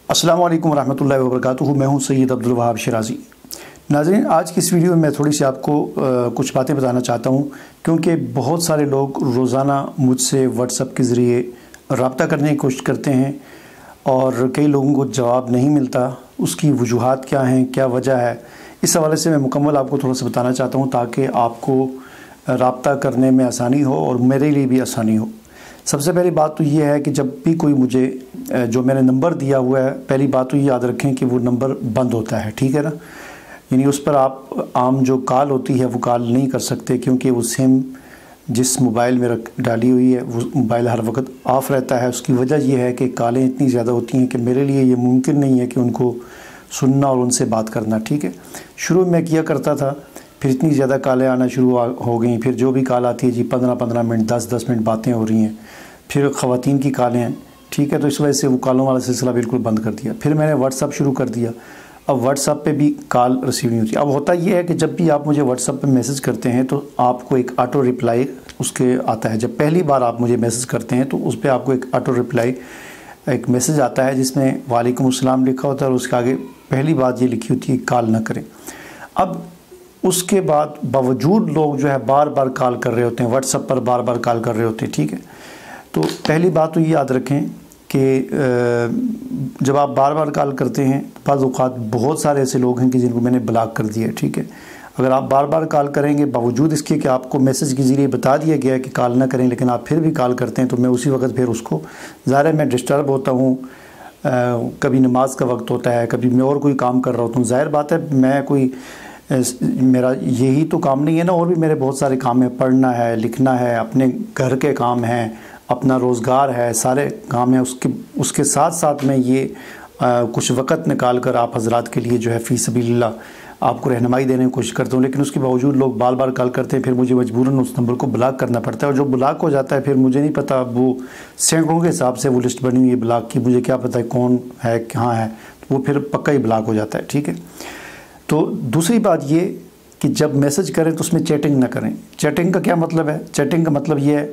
अस्सलाम वालेकुम रहमतुल्लाहि व बरकातुहू। मैं हूं सैयद अब्दुल वहाब शिराज़ी। नाज़रीन, आज की इस वीडियो में मैं थोड़ी सी आपको कुछ बातें बताना चाहता हूं, क्योंकि बहुत सारे लोग रोज़ाना मुझसे व्हाट्सएप के ज़रिए रब्ता करने की कोशिश करते हैं और कई लोगों को जवाब नहीं मिलता। उसकी वजूहात क्या हैं, क्या वजह है, इस हवाले से मैं मुकम्मल आपको थोड़ा सा बताना चाहता हूँ ताकि आपको रब्ता करने में आसानी हो और मेरे लिए भी आसानी हो। सबसे पहली बात तो ये है कि जब भी कोई मुझे जो मैंने नंबर दिया हुआ है, पहली बात तो ये याद रखें कि वो नंबर बंद होता है, ठीक है ना। यानी उस पर आप आम जो कॉल होती है वो कॉल नहीं कर सकते, क्योंकि वो सिम जिस मोबाइल में डाली हुई है वो मोबाइल हर वक्त ऑफ़ रहता है। उसकी वजह यह है कि कॉलें इतनी ज़्यादा होती हैं कि मेरे लिए ये मुमकिन नहीं है कि उनको सुनना और उनसे बात करना, ठीक है। शुरू में किया करता था, फिर इतनी ज़्यादा कॉलें आना शुरू हो गई, फिर जो भी कॉल आती है जी 15-15 मिनट 10-10 मिनट बातें हो रही हैं, फिर ख़वातीन की कॉलें हैं, ठीक है। तो इस वजह से वो कॉलों वाला सिलसिला बिल्कुल बंद कर दिया। फिर मैंने व्हाट्सअप शुरू कर दिया। अब व्हाट्सअप पे भी कॉल रिसीव नहीं होती। अब होता ये है कि जब भी आप मुझे व्हाट्सअप पे मैसेज करते हैं तो आपको एक ऑटो रिप्लाई उसके आता है। जब पहली बार आप मुझे मैसेज करते हैं तो उस पर आपको एक ऑटो रिप्लाई एक मैसेज आता है जिसमें वालेकुम अस्सलाम लिखा होता है और उसके आगे पहली बात ये लिखी होती है कॉल ना करें। अब उसके बाद बावजूद लोग जो है बार बार कॉल कर रहे होते हैं, व्हाट्सएप पर बार बार कॉल कर रहे होते हैं, ठीक है। तो पहली बात तो ये याद रखें कि जब आप बार बार कॉल करते हैं, बाज़ औक़ात बहुत सारे ऐसे लोग हैं कि जिनको मैंने ब्लॉक कर दिया है, ठीक है। अगर आप बार बार कॉल करेंगे बावजूद इसके कि आपको मैसेज के ज़रिए बता दिया गया है कि कॉल ना करें, लेकिन आप फिर भी कॉल करते हैं, तो मैं उसी वक्त फिर उसको ज़ाहिर है मैं डिस्टर्ब होता हूँ। कभी नमाज का वक्त होता है, कभी मैं और कोई काम कर रहा होता हूँ। ज़ाहिर बात है मैं कोई मेरा यही तो काम नहीं है ना, और भी मेरे बहुत सारे काम हैं। पढ़ना है, लिखना है, अपने घर के काम हैं, अपना रोज़गार है, सारे काम हैं। उसके साथ साथ मैं ये कुछ वक़्त निकाल कर आप हज़रात के लिए जो है फ़ी सबीलिल्लाह आपको रहनुमाई देने की कोशिश करता हूँ। लेकिन उसके बावजूद लोग बार बार कॉल करते हैं, फिर मुझे मजबूरन उस नंबर को ब्लॉक करना पड़ता है। और जो ब्लॉक हो जाता है फिर मुझे नहीं पता, वो सैकड़ों के हिसाब से वो लिस्ट बनी हुई है ब्लॉक की, मुझे क्या पता है कौन है कहाँ है, वो फिर पक्का ही ब्लॉक हो जाता है, ठीक है। तो दूसरी बात ये कि जब मैसेज करें तो उसमें चैटिंग ना करें। चैटिंग का क्या मतलब है? चैटिंग का मतलब ये है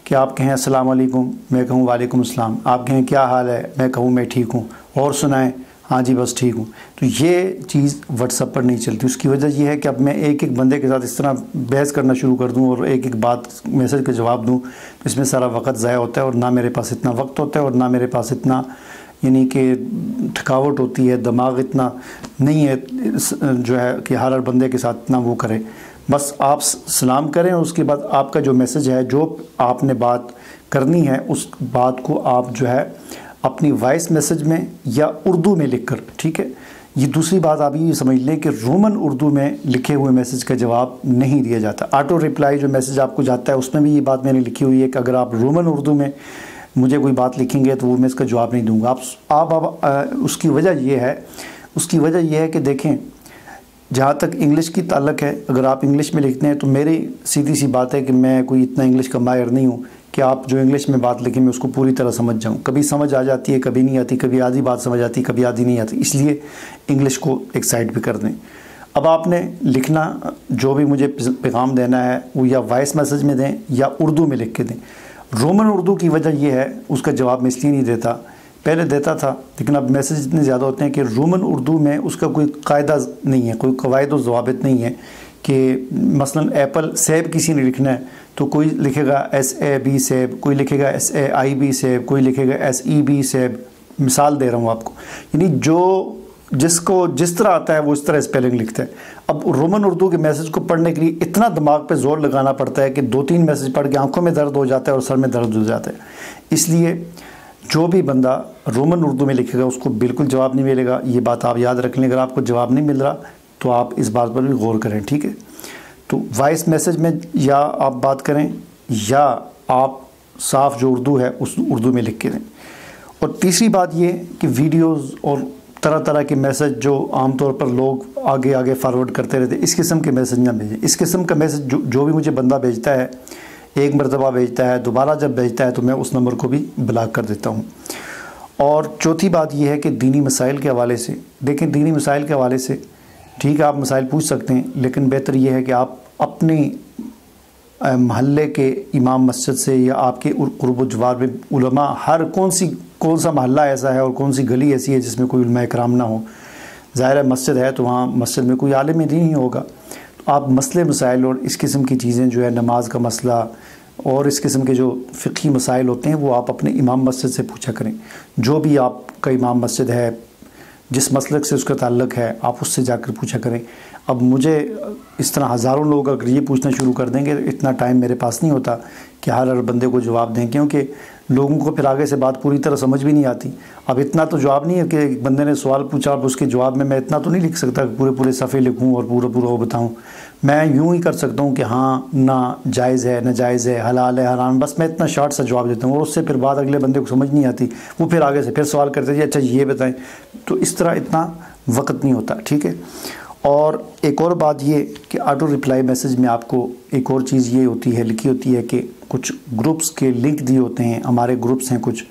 कि आप कहें अस्सलाम वालेकुम, मैं कहूँ वालेकुम अस्सलाम। आप कहें क्या हाल है, मैं कहूँ मैं ठीक हूँ, और सुनाएं हाँ जी बस ठीक हूँ। तो ये चीज़ व्हाट्सएप पर नहीं चलती। उसकी वजह ये है कि अब मैं एक एक बंदे के साथ इस तरह बहस करना शुरू कर दूँ और एक एक बात मैसेज का जवाब दूँ, तो इसमें सारा वक्त ज़ाया होता है और ना मेरे पास इतना वक्त होता है और ना मेरे पास इतना यानी कि थकावट होती है, दिमाग इतना नहीं है जो है कि हर बंदे के साथ इतना वो करे। बस आप सलाम करें और उसके बाद आपका जो मैसेज है, जो आपने बात करनी है, उस बात को आप जो है अपनी वॉइस मैसेज में या उर्दू में लिख कर, ठीक है। ये दूसरी बात आप ये समझ लें कि रोमन उर्दू में लिखे हुए मैसेज का जवाब नहीं दिया जाता। ऑटो रिप्लाई जो मैसेज आपको जाता है उसमें भी ये बात मैंने लिखी हुई है कि अगर आप रोमन उर्दू में मुझे कोई बात लिखेंगे तो वो मैं इसका जवाब नहीं दूंगा। उसकी वजह यह है कि देखें, जहाँ तक इंग्लिश की ताल्लुक़ है, अगर आप इंग्लिश में लिखते हैं तो मेरी सीधी सी बात है कि मैं कोई इतना इंग्लिश का माहिर नहीं हूँ कि आप जो इंग्लिश में बात लिखें मैं उसको पूरी तरह समझ जाऊँ। कभी समझ आ जाती है, कभी नहीं आती, कभी आधी बात समझ आती, कभी आधी नहीं आती, इसलिए इंग्लिश को एक साइड पे कर दें। अब आपने लिखना, जो भी मुझे पैगाम देना है वो या वॉइस मैसेज में दें या उर्दू में लिख के दें। रोमन उर्दू की वजह यह है, उसका जवाब मैं इसलिए नहीं देता, पहले देता था लेकिन अब मैसेज इतने ज़्यादा होते हैं कि रोमन उर्दू में उसका कोई कायदा नहीं है, कोई कवायद और ज़वाबित नहीं है कि मसलन एप्पल सेब किसी ने लिखना है तो कोई लिखेगा SAB सेब, कोई लिखेगा SAIB सेब, कोई लिखेगा SEB सेब। मिसाल दे रहा हूँ आपको, यानी जो जिसको जिस तरह आता है वो इस तरह स्पेलिंग लिखता है। अब रोमन उर्दू के मैसेज को पढ़ने के लिए इतना दिमाग पे जोर लगाना पड़ता है कि 2-3 मैसेज पढ़ के आंखों में दर्द हो जाता है और सर में दर्द हो जाता है। इसलिए जो भी बंदा रोमन उर्दू में लिखेगा उसको बिल्कुल जवाब नहीं मिलेगा। ये बात आप याद रख लें। अगर आपको जवाब नहीं मिल रहा तो आप इस बात पर भी गौर करें, ठीक है। तो वॉइस मैसेज में या आप बात करें या आप साफ़ जो उर्दू है उस उर्दू में लिख के दें। और तीसरी बात ये कि वीडियोज़ और तरह तरह के मैसेज जो आमतौर पर लोग आगे आगे फॉरवर्ड करते रहते, इस किस्म के मैसेज ना भेजें। इस किस्म का मैसेज जो भी मुझे बंदा भेजता है, एक मरतबा भेजता है, दोबारा जब भेजता है तो मैं उस नंबर को भी ब्लॉक कर देता हूँ। और चौथी बात यह है कि दीनी मसाइल के हवाले से देखें, दीनी मसाइल के हवाले से ठीक है आप मसाइल पूछ सकते हैं, लेकिन बेहतर यह है कि आप अपने महल्ले के इमाम मस्जिद से या आपके कुर्ब जवार में उलमा हर कौन सी کون سا محلہ ایسا ہے اور کون سی گلی ایسی ہے جس میں کوئی علماء کرام نہ ہو. ظاہر ہے مسجد ہے تو وہاں مسجد میں کوئی عالم دین ہی ہوگا. تو آپ مسئلے مسائل اور اس قسم کی چیزیں جو ہے نماز کا مسئلہ اور اس قسم کے جو فقہی مسائل ہوتے ہیں وہ آپ اپنے امام مسجد سے پوچھا کریں. جو بھی آپ کا امام مسجد ہے جس مسلک سے اس کا تعلق ہے آپ اس سے جا کر پوچھا کریں. اب مجھے اس طرح ہزاروں لوگ اگر یہ پوچھنا شروع کر دیں گے اتنا ٹائم میرے پاس نہیں ہوتا کہ ہر بندے کو جواب دیں، کیونکہ لوگوں کو پھر آگے سے بات پوری طرح سمجھ بھی نہیں آتی. اب اتنا تو جواب نہیں ہے کہ ایک بندے نے سوال پوچھا اور اس کے جواب میں اتنا تو نہیں لکھ سکتا کہ پورے صفحے لکھوں اور پورا وہ بتاؤں. میں یوں ہی کر سکتا ہوں کہ ہاں نہ جائز ہے ناجائز ہے حلال ہے حرام، بس میں اتنا شارٹ سا جواب دیتا ہوں اور اس سے پھر بات اگلے بندے کو سمجھ نہیں آتی. وہ پھر آگے سے پھر سوال کرتے جی اچھا یہ بتائیں. تو اس طرح اتنا وقت نہیں ہوتا. ٹھیک ہے. اور ایک اور بات یہ کہ آٹو رپلائی میسج میں آپ کو ایک اور چیز یہ ہوتی ہے لکھی ہوتی ہے کہ کچھ گروپس کے لنک دیے ہوتے ہیں. ہمارے گروپس ہیں کچھ،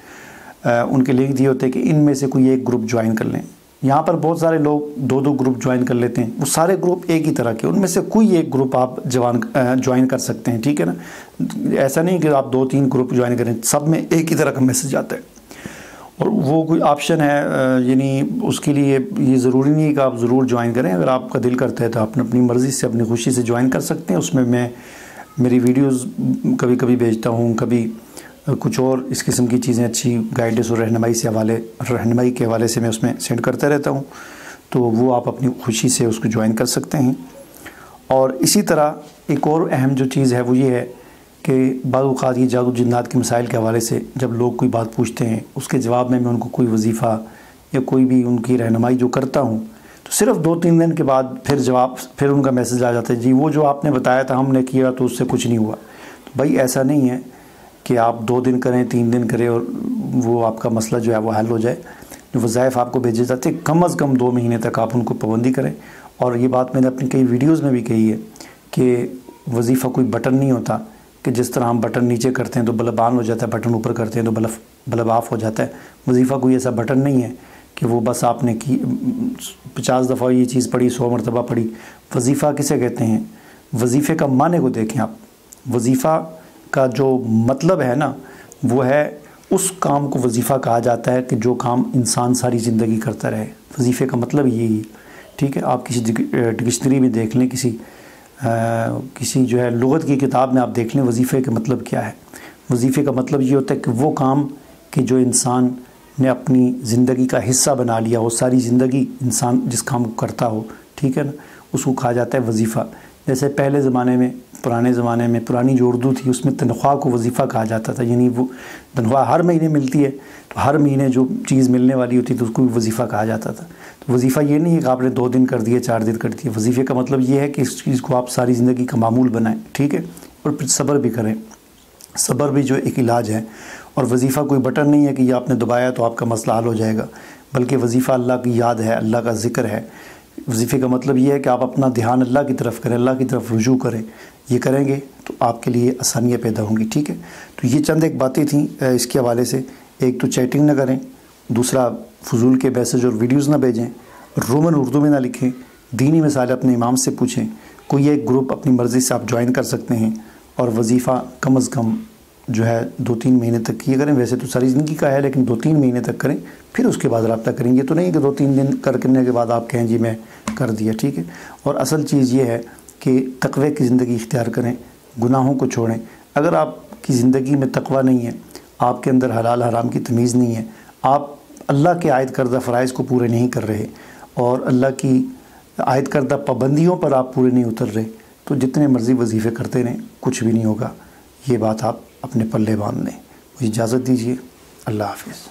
ان کے لنک دیے ہوتے ہیں کہ ان میں سے کوئی ایک گروپ جوائن کر لیں. یہاں پر بہت سارے لوگ دو گروپ جوائن کر لیتے ہیں. وہ سارے گروپ ایک ہی طرح کے، ان میں سے کوئی ایک گروپ آپ جوائن کر سکتے ہیں. ٹھیک ہے نا. ایسا نہیں کہ آپ 2-3 گروپ جوائن کریں، سب میں ایک ہی طرح کا میسج آتا ہے. اور وہ کوئی آپشن ہے، یعنی اس کے لیے یہ ضروری نہیں ہے کہ آپ ضرور جوائن کریں. اگر آپ کا دل کرتا ہے تو آپ اپنی مرضی سے اپنی خوشی سے جوائن کر سکتے ہیں. اس میں میری ویڈیوز کبھی کبھی بھیجتا ہوں، کبھی کچھ اور اس قسم کی چیزیں اچھی گائیڈنس اور رہنمائی کے حوالے سے میں اس میں سینڈ کرتا رہتا ہوں. تو وہ آپ اپنی خوشی سے اس کو جوائن کر سکتے ہیں. اور اسی طرح ایک اور اہم جو چیز ہے وہ یہ ہے کہ بعض اوقات یہ جادو جنات کے مسائل کے حوالے سے جب لوگ کوئی بات پوچھتے ہیں اس کے جواب میں ان کو کوئی وظیفہ یا کوئی بھی ان کی رہنمائی جو کرتا ہوں تو صرف 2-3 دن کے بعد پھر ان کا میسج آ جاتا ہے جی وہ جو آپ نے بتایا تھا ہم نے کیا تو اس سے کچھ نہیں ہوا. تو بھائی ایسا نہیں ہے کہ آپ 2 دن کریں 3 دن کریں اور وہ آپ کا مسئلہ جو ہے وہ حل ہو جائے. جو وظائف آپ کو بھیجے جاتے ہیں کم از کم 2 مہینے تک آپ ان کو پابندی کریں. اور یہ بات میں نے اپنی کئی ویڈیوز میں بھی کہی ہے کہ وظیفہ کوئی بٹن نہیں ہوتا کہ جس طرح ہم بٹن نیچے کرتے ہیں تو بلب آن ہو جاتا ہے، بٹن اوپر کرتے ہیں تو بلب آف ہو جاتا ہے. وظیفہ کوئی ایسا بٹن نہیں ہے کہ وہ بس آپ نے 50 دفعہ یہ چیز پڑھی 100 مرتبہ پڑھی. وظیفہ کسے کہتے ہیں؟ وظیفے کا معنی کو دیکھیں آپ. وظیفہ کا جو مطلب ہے نا وہ ہے اس کام کو وظیفہ کہا جاتا ہے کہ جو کام انسان ساری زندگی کرتا رہے. وظیفے کا مطلب یہی ہے. ٹھیک ہے. آپ کسی ڈکشنری میں دیکھ لیں، کسی جو ہے لغت کی کتاب میں آپ دیکھ لیں وظیفے کا مطلب کیا ہے. وظیفے کا مطلب یہ ہوتا ہے کہ وہ کام کہ جو انسان نے اپنی زندگی کا حصہ بنا لیا ہو، ساری زندگی انسان جس کام کو کرتا ہو. ٹھیک ہے نا. اس کو کہا جاتا ہے وظیفہ. جیسے پہلے زمانے میں پرانے زمانے میں پرانی جو اردو تھی اس میں تنخواہ کو وظیفہ کہا جاتا تھا. یعنی وہ تنخواہ ہر مہینے ملتی ہے تو ہر مہینے جو چیز ملنے والی ہوتی تو اس کو وظیفہ کہا جاتا تھا. تو وظیفہ یہ نہیں ہے کہ آپ نے 2 دن کر دیے 4 دن کر دیے. وظیفے کا مطلب یہ ہے کہ اس چیز کو آپ ساری زندگی کا معمول بنائیں. ٹھیک ہے. اور پھر صبر بھی کریں. صبر بھی جو ایک علاج ہے. اور وظیفہ کوئی بٹن نہیں ہے کہ یہ آپ نے دبایا تو آپ کا مسئلہ حل ہو جائے گا، بلکہ وظیفہ اللہ کی یاد ہے، اللہ کا ذکر ہے. وظیفے کا مطلب یہ ہے کہ آپ اپنا دھیان اللہ کی طرف کریں، اللہ کی طرف رجوع کریں. یہ کریں گے تو آپ کے لیے آسانیاں پیدا ہوں گی. ٹھیک ہے. تو یہ چند ایک باتیں تھیں اس کے حوالے سے. ایک تو چیٹنگ نہ کریں، دوسرا فضول کے میسج اور ویڈیوز نہ بھیجیں، رومن اردو میں نہ لکھیں، دینی مسائل اپنے امام سے پوچھیں. کوئی ایک گروپ اپنی مرضی سے آپ جوائن کر سکتے ہیں. اور وظیفہ کم از کم جو ہے 2-3 مہینے تک کیا کریں. ویسے تو ساری زندگی کا ہے لیکن 2-3 مہینے تک کریں، پھر اس کے بعد رابطہ کریں. یہ تو نہیں کہ 2-3 دن کرنے کے بعد آپ کہیں جی میں کر دیا. ٹھیک ہے. اور اصل چیز یہ ہے کہ تقوی کی زندگی اختیار کریں، گناہوں کو چھوڑیں. اگر آپ کی زندگی میں تقوی نہیں ہے، آپ کے اندر حلال حرام کی تمیز نہیں ہے، آپ اللہ کے عائد کردہ فرائض کو پورے نہیں کر رہے اور اللہ کی عائد کردہ پابندیوں پر آپ پورے نہیں اتر رہے، تو جتنے مرضی وظیفے کرتے رہیں کچھ بھی نہیں ہوگا. یہ بات آپ اپنے پلے باندھ لیں. مجھے اجازت دیجیے. اللہ حافظ.